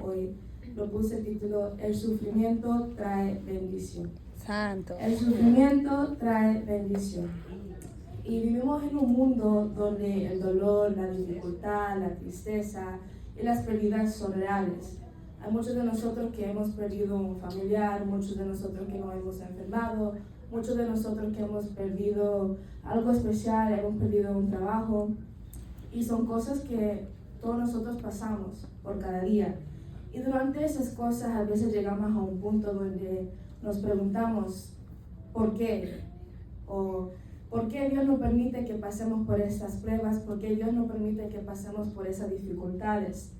hoy lo puse el título El sufrimiento trae bendición. Santo. El sufrimiento trae bendición. Y vivimos en un mundo donde el dolor, la dificultad, la tristeza y las pérdidas son reales. Hay muchos de nosotros que hemos perdido un familiar, muchos de nosotros que nos hemos enfermado, muchos de nosotros que hemos perdido algo especial, hemos perdido un trabajo. Y son cosas que todos nosotros pasamos por cada día. Y durante esas cosas a veces llegamos a un punto donde nos preguntamos ¿por qué? O ¿por qué Dios nos permite que pasemos por estas pruebas? ¿Por qué Dios nos permite que pasemos por esas dificultades?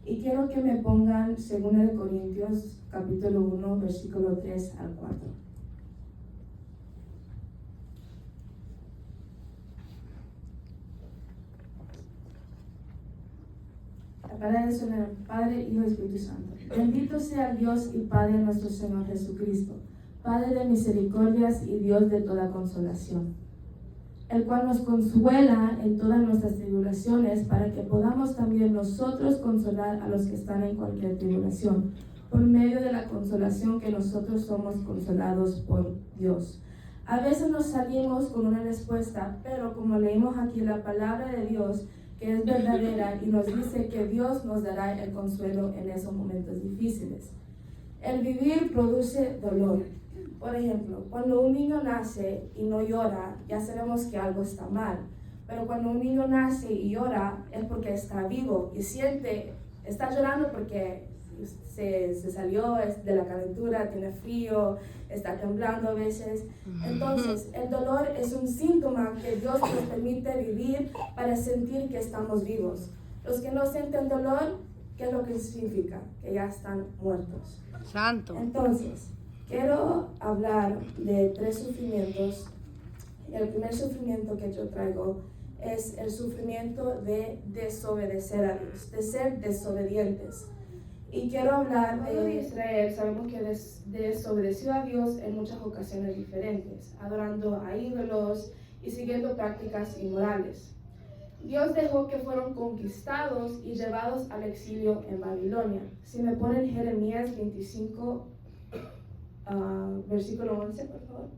Y quiero que me pongan 2 Corintios capítulo 1, versículo 3 al 4. La palabra es el Padre, Hijo y Espíritu Santo. Bendito sea el Dios y Padre de nuestro Señor Jesucristo, Padre de misericordias y Dios de toda consolación, el cual nos consuela en todas nuestras tribulaciones, para que podamos también nosotros consolar a los que están en cualquier tribulación, por medio de la consolación que nosotros somos consolados por Dios. A veces nos salimos con una respuesta, pero como leímos aquí la palabra de Dios, que es verdadera y nos dice que Dios nos dará el consuelo en esos momentos difíciles. El vivir produce dolor. Por ejemplo, cuando un niño nace y no llora, ya sabemos que algo está mal. Pero cuando un niño nace y llora, es porque está vivo y está llorando porque se salió de la calentura, tiene frío, está temblando a veces. Entonces, el dolor es un síntoma que Dios nos permite vivir para sentir que estamos vivos. Los que no sienten dolor, ¿qué es lo que significa? Que ya están muertos. Santo. Entonces, quiero hablar de 3 sufrimientos. El primer sufrimiento que yo traigo es el sufrimiento de desobedecer a Dios, de ser desobedientes. Y quiero hablar de Israel. Sabemos que desobedeció a Dios en muchas ocasiones diferentes, adorando a ídolos y siguiendo prácticas inmorales. Dios dejó que fueron conquistados y llevados al exilio en Babilonia. Si me ponen Jeremías 25, versículo 11, por favor.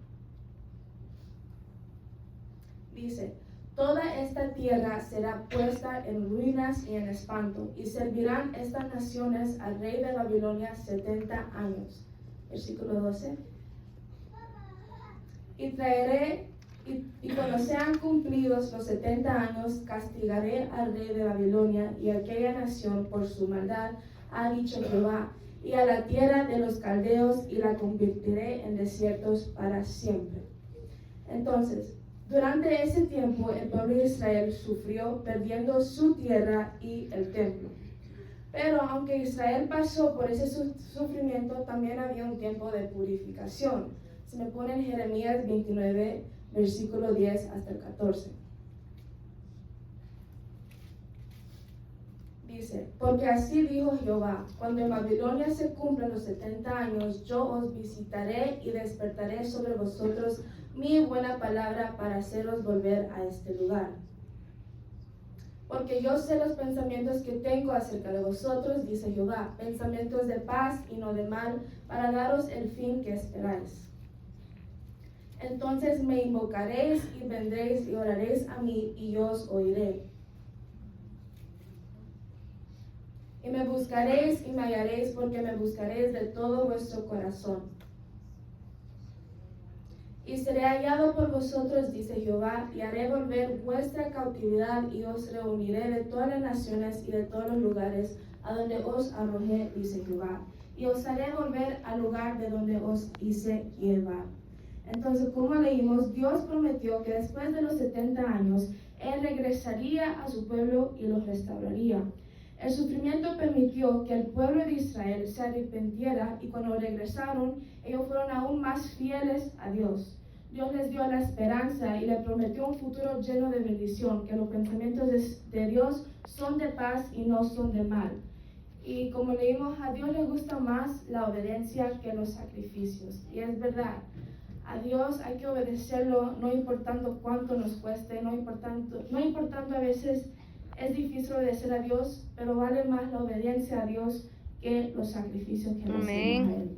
Dice: toda esta tierra será puesta en ruinas y en espanto, y servirán estas naciones al rey de Babilonia 70 años. Versículo 12. Y cuando sean cumplidos los 70 años, castigaré al rey de Babilonia y a aquella nación por su maldad, ha dicho Jehová, y a la tierra de los caldeos, y la convertiré en desiertos para siempre. Entonces, durante ese tiempo, el pueblo de Israel sufrió perdiendo su tierra y el templo. Pero aunque Israel pasó por ese sufrimiento, también había un tiempo de purificación. Se me pone en Jeremías 29, versículo 10 hasta el 14. Dice: porque así dijo Jehová, cuando en Babilonia se cumplan los 70 años, yo os visitaré y despertaré sobre vosotros mi buena palabra para haceros volver a este lugar. Porque yo sé los pensamientos que tengo acerca de vosotros, dice Jehová, pensamientos de paz y no de mal, para daros el fin que esperáis. Entonces me invocaréis y vendréis y oraréis a mí, y yo os oiré. Y me buscaréis y me hallaréis, porque me buscaréis de todo vuestro corazón. Y seré hallado por vosotros, dice Jehová, y haré volver vuestra cautividad, y os reuniré de todas las naciones y de todos los lugares a donde os arrojé, dice Jehová, y os haré volver al lugar de donde os hice llevar. Entonces, como leímos, Dios prometió que después de los 70 años, Él regresaría a su pueblo y los restauraría. El sufrimiento permitió que el pueblo de Israel se arrepintiera, y cuando regresaron, ellos fueron aún más fieles a Dios. Dios les dio la esperanza y le prometió un futuro lleno de bendición, que los pensamientos de Dios son de paz y no son de mal. Y como leímos, a Dios le gusta más la obediencia que los sacrificios. Y es verdad, a Dios hay que obedecerlo, no importando cuánto nos cueste, no importando a veces. Es difícil obedecer a Dios, pero vale más la obediencia a Dios que los sacrificios que le hacemos a Él.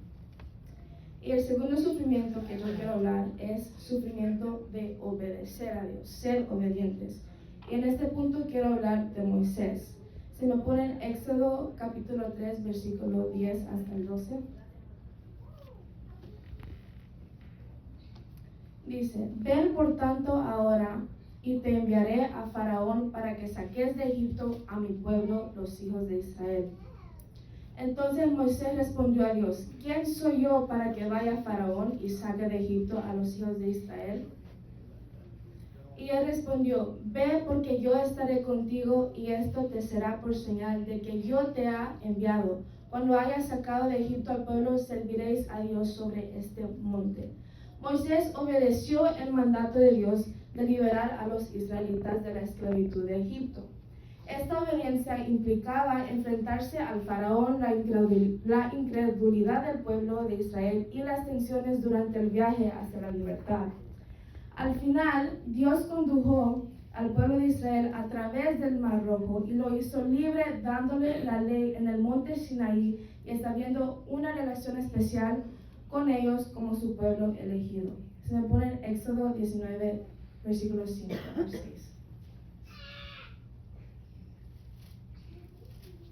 Y el segundo sufrimiento que yo quiero hablar es sufrimiento de obedecer a Dios, ser obedientes. Y en este punto quiero hablar de Moisés. Si me ponen Éxodo capítulo 3, versículo 10 hasta el 12. Dice, ven por tanto ahora y te enviaré a Faraón para que saques de Egipto a mi pueblo, los hijos de Israel. Entonces Moisés respondió a Dios, ¿quién soy yo para que vaya a Faraón y saque de Egipto a los hijos de Israel? Y él respondió, ve porque yo estaré contigo y esto te será por señal de que yo te he enviado. Cuando hayas sacado de Egipto al pueblo, serviréis a Dios sobre este monte. Moisés obedeció el mandato de Dios de liberar a los israelitas de la esclavitud de Egipto. Esta obediencia implicaba enfrentarse al faraón, la incredulidad del pueblo de Israel y las tensiones durante el viaje hacia la libertad. Al final, Dios condujo al pueblo de Israel a través del Mar Rojo y lo hizo libre dándole la ley en el monte Sinaí y estableciendo una relación especial con ellos como su pueblo elegido. Se me pone en Éxodo 19, versículos 5 al 6.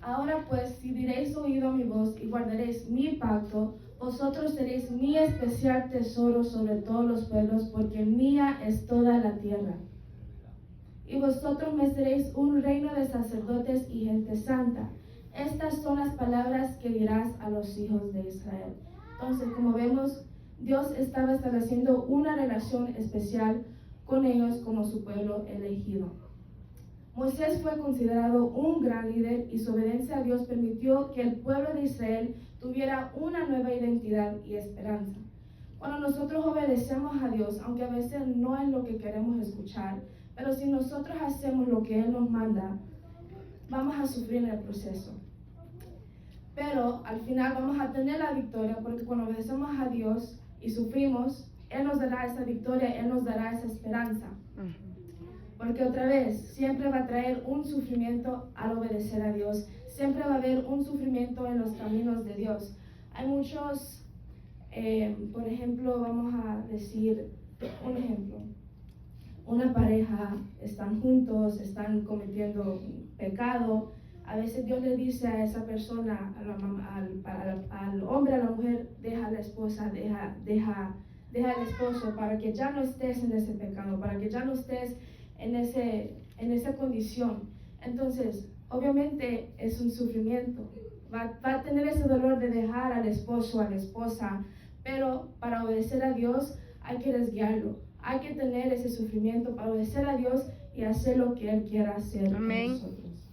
Ahora pues, si diréis oído mi voz y guardaréis mi pacto, vosotros seréis mi especial tesoro sobre todos los pueblos, porque mía es toda la tierra. Y vosotros me seréis un reino de sacerdotes y gente santa. Estas son las palabras que dirás a los hijos de Israel. Entonces, como vemos, Dios estaba estableciendo una relación especial con ellos como su pueblo elegido. Moisés fue considerado un gran líder y su obediencia a Dios permitió que el pueblo de Israel tuviera una nueva identidad y esperanza. Cuando nosotros obedecemos a Dios, aunque a veces no es lo que queremos escuchar, pero si nosotros hacemos lo que Él nos manda, vamos a sufrir en el proceso. Pero al final vamos a tener la victoria, porque cuando obedecemos a Dios y sufrimos, Él nos dará esa victoria, Él nos dará esa esperanza. Porque otra vez, siempre va a traer un sufrimiento al obedecer a Dios. Siempre va a haber un sufrimiento en los caminos de Dios. Hay muchos, por ejemplo, vamos a decir un ejemplo. Una pareja, están juntos, están cometiendo pecado. A veces Dios le dice a esa persona, al hombre, a la mujer, deja a la esposa, deja al esposo para que ya no estés en ese pecado, para que ya no estés en esa condición. Entonces, obviamente es un sufrimiento. Va a tener ese dolor de dejar al esposo, a la esposa, pero para obedecer a Dios hay que desguiarlo. Hay que tener ese sufrimiento para obedecer a Dios y hacer lo que Él quiera hacer con nosotros.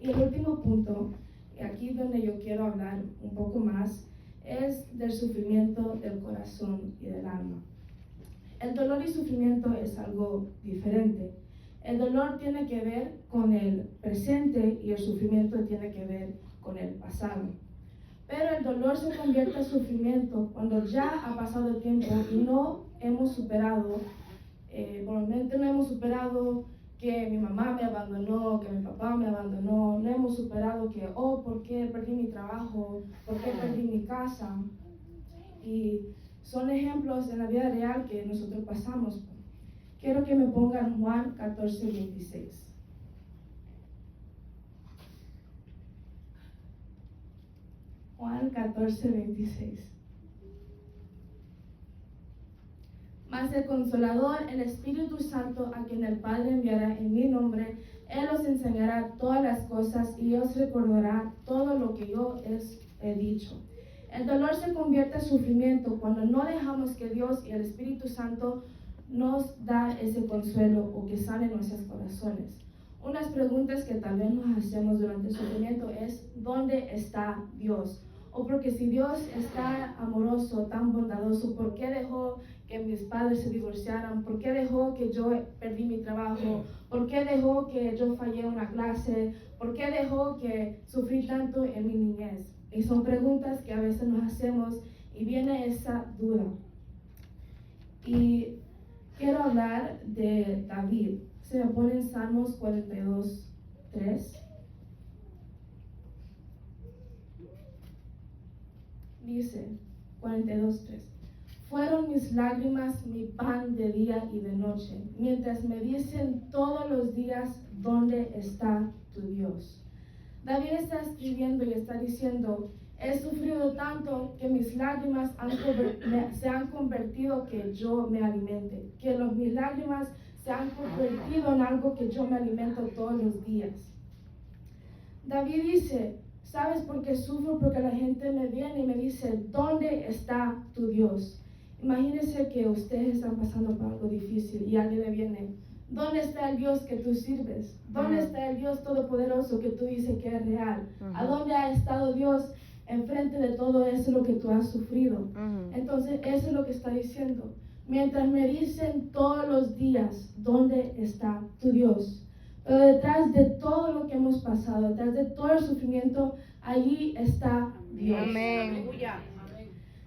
Y el último punto, aquí donde yo quiero hablar un poco más, es del sufrimiento del corazón y del alma. El dolor y sufrimiento es algo diferente. El dolor tiene que ver con el presente y el sufrimiento tiene que ver con el pasado. Pero el dolor se convierte en sufrimiento cuando ya ha pasado el tiempo y no hemos superado, probablemente no hemos superado que mi mamá me abandonó, que mi papá me abandonó, no hemos superado que, ¿por qué perdí mi trabajo? ¿Por qué perdí mi casa? Y son ejemplos en la vida real que nosotros pasamos. Quiero que me pongan Juan 14, 26. Juan 14, 26. Mas el Consolador, el Espíritu Santo, a quien el Padre enviará en mi nombre, Él os enseñará todas las cosas y os recordará todo lo que yo he dicho. El dolor se convierte en sufrimiento cuando no dejamos que Dios y el Espíritu Santo nos da ese consuelo o que sane nuestros corazones. Unas preguntas que tal vez nos hacemos durante el sufrimiento es, ¿dónde está Dios? O porque si Dios está amoroso, tan bondadoso, ¿por qué dejó que mis padres se divorciaran? ¿Por qué dejó que yo perdí mi trabajo? ¿Por qué dejó que yo fallé una clase? ¿Por qué dejó que sufrí tanto en mi niñez? Y son preguntas que a veces nos hacemos y viene esa duda. Y quiero hablar de David. Se me pone en Salmos 42, 3. dice 42:3. Fueron mis lágrimas mi pan de día y de noche, mientras me dicen todos los días, ¿dónde está tu Dios? David está escribiendo y está diciendo, he sufrido tanto que mis lágrimas se han convertido que yo me alimente, que mis lágrimas se han convertido en algo que yo me alimento todos los días. David dice, ¿sabes por qué sufro? Porque la gente me viene y me dice, ¿dónde está tu Dios? Imagínense que ustedes están pasando por algo difícil y alguien le viene, ¿dónde está el Dios que tú sirves? ¿Dónde está el Dios todopoderoso que tú dices que es real? ¿A dónde ha estado Dios enfrente de todo eso lo que tú has sufrido? Entonces, eso es lo que está diciendo. Mientras me dicen todos los días, ¿dónde está tu Dios? Pero detrás de todo lo que hemos pasado, detrás de todo el sufrimiento, allí está Dios. Amén.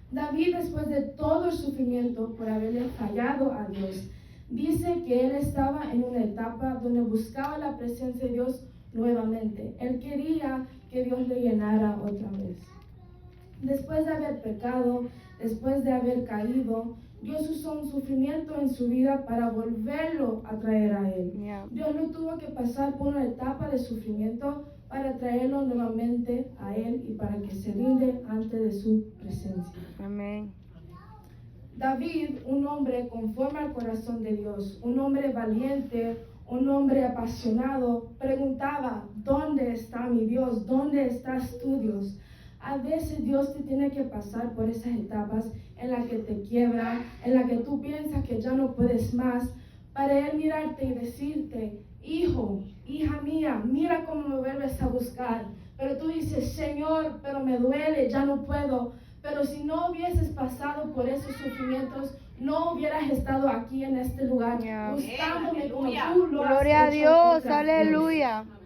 David, después de todo el sufrimiento por haberle fallado a Dios, dice que él estaba en una etapa donde buscaba la presencia de Dios nuevamente. Él quería que Dios le llenara otra vez. Después de haber pecado, después de haber caído, Dios usó un sufrimiento en su vida para volverlo a traer a él. Dios no tuvo que pasar por una etapa de sufrimiento para traerlo nuevamente a él y para que se rinde ante de su presencia. Amén. David, un hombre conforme al corazón de Dios, un hombre valiente, un hombre apasionado, preguntaba, ¿dónde está mi Dios? ¿Dónde estás tú, Dios? A veces Dios te tiene que pasar por esas etapas en las que te quiebra, en las que tú piensas que ya no puedes más, para Él mirarte y decirte, hijo, hija mía, mira cómo me vuelves a buscar. Pero tú dices, Señor, pero me duele, ya no puedo. Pero si no hubieses pasado por esos sufrimientos, no hubieras estado aquí en este lugar, buscándome como tú lo has Gloria a hecho Dios, otras aleluya. veces.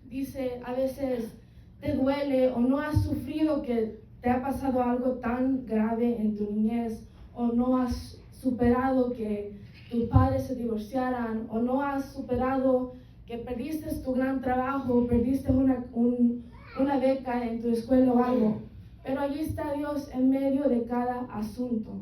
Dice, a veces te duele o no has sufrido que te ha pasado algo tan grave en tu niñez, o no has superado que tus padres se divorciaran, o no has superado que perdiste tu gran trabajo, perdiste una beca en tu escuela o algo. Pero allí está Dios en medio de cada asunto.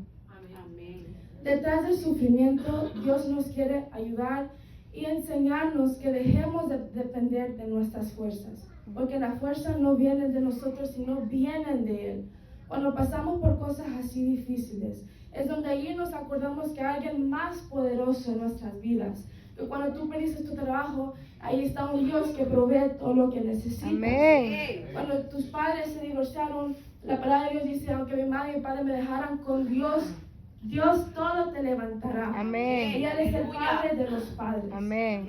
Amén. Detrás del sufrimiento, Dios nos quiere ayudar y enseñarnos que dejemos de depender de nuestras fuerzas. Porque las fuerzas no vienen de nosotros, sino vienen de Él. Cuando pasamos por cosas así difíciles, es donde allí nos acordamos que hay alguien más poderoso en nuestras vidas. Que cuando tú perdiste tu trabajo, ahí está un Dios que provee todo lo que necesitas. Amén. Cuando tus padres se divorciaron, la palabra de Dios dice, aunque mi madre y mi padre me dejaran con Dios, Dios todo te levantará. Amén. Y Él es el Padre de los padres. Amén.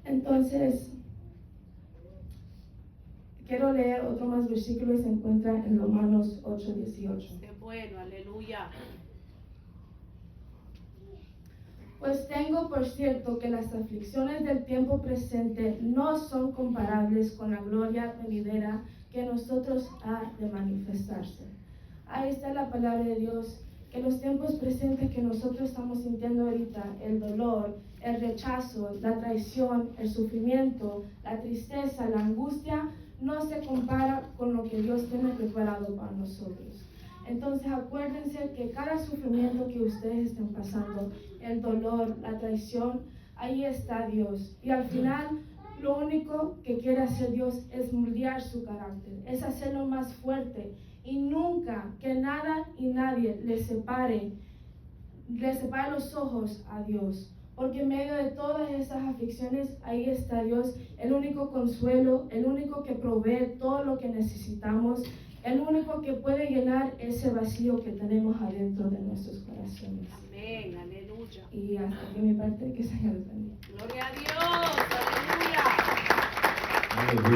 Entonces, quiero leer otro más versículo y se encuentra en Romanos 8:18. Qué bueno, aleluya. Pues tengo por cierto que las aflicciones del tiempo presente no son comparables con la gloria venidera que nosotros ha de manifestarse. Ahí está la palabra de Dios, que los tiempos presentes que nosotros estamos sintiendo ahorita, el dolor, el rechazo, la traición, el sufrimiento, la tristeza, la angustia, no se compara con lo que Dios tiene preparado para nosotros. Entonces acuérdense que cada sufrimiento que ustedes estén pasando, el dolor, la traición, ahí está Dios. Y al final, lo único que quiere hacer Dios es moldear su carácter, es hacerlo más fuerte. Y nunca que nada y nadie le separe los ojos a Dios. Porque en medio de todas esas aflicciones, ahí está Dios, el único consuelo, el único que provee todo lo que necesitamos, el único que puede llenar ese vacío que tenemos adentro de nuestros corazones. Amén, aleluya. Y hasta aquí mi parte, que se haya bendiga. Gloria a Dios, aleluya.